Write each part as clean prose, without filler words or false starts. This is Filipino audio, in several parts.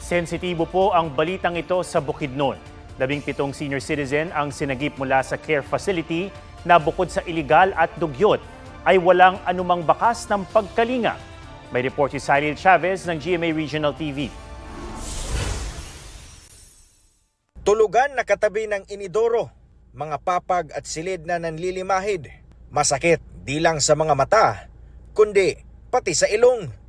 Sensitibo po ang balitang ito sa Bukidnon. 17 senior citizen ang sinagip mula sa care facility na bukod sa iligal at dugyot ay walang anumang bakas ng pagkalinga. May report si Cyril Chavez ng GMA Regional TV. Tulugan na katabi ng inidoro, mga papag at silid na nanlilimahid. Masakit di lang sa mga mata, kundi pati sa ilong.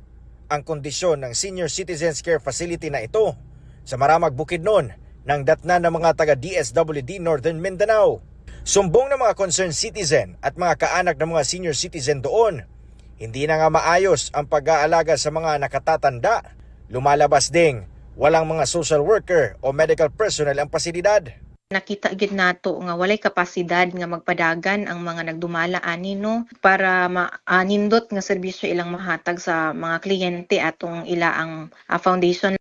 Ang kondisyon ng Senior Citizens Care Facility na ito sa Maramag, Bukidnon ng datna ng mga taga DSWD Northern Mindanao. Sumbong ng mga concerned citizen at mga kaanak ng mga senior citizen doon, hindi na nga maayos ang pag-aalaga sa mga nakatatanda. Lumalabas ding walang mga social worker o medical personnel ang pasilidad. Nakita gid nato nga walay kapasidad nga magpadagan ang mga nagdumala ani no para nindot nga serbisyo ilang mahatag sa mga kliyente atong ilaang foundation.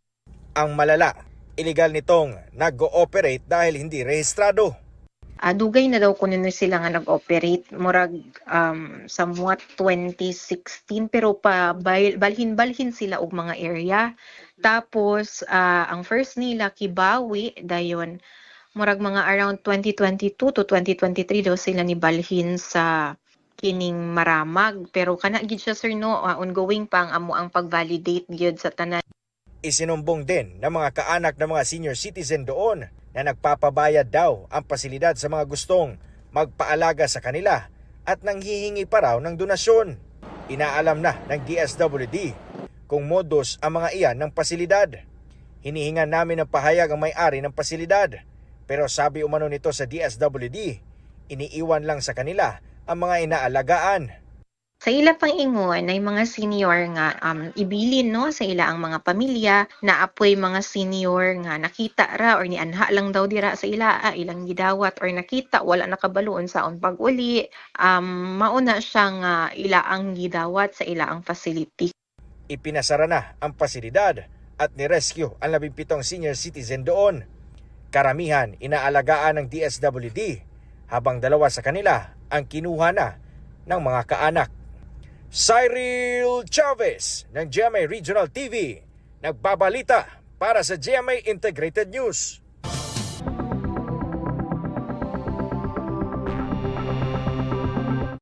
Ang malala, illegal nitong nag-ooperate dahil hindi rehistrado. Dugay na daw kunin sila nga nag-operate murag somewhat 2016 pero pa balhin sila og mga area. Tapos ang first nila Kibawi dayon murag mga around 2022 to 2023 daw sila ni balhin sa kining Maramag pero kana gid siya sir no ongoing pa ang amo ang pag-validate gyud sa tanan. Isinumbong din ng mga kaanak ng mga senior citizen doon na nagpapabayad daw ang pasilidad sa mga gustong magpaalaga sa kanila at nanghihingi pa raw ng donasyon. Inaalam na ng DSWD kung modus ang mga iyan ng pasilidad. Hinihingan namin ng pahayag ang may-ari ng pasilidad. Pero sabi umano nito sa DSWD, iniiwan lang sa kanila ang mga inaalagaan. Sa ila pang ingon ay mga senior nga ibilin no sa ila ang mga pamilya na apoy mga senior nga nakita ra or nianha lang daw dira sa ila ilang gidawat or nakita wala nakabaluon saon pag-uli mauna siya nga ila ang gidawat sa ila ang facility. Ipinasara na ang pasilidad at ni-rescue ang 17 senior citizen doon. Karamihan inaalagaan ng DSWD habang 2 sa kanila ang kinuha na ng mga kaanak. Cyril Chavez ng GMA Regional TV nagbabalita para sa GMA Integrated News.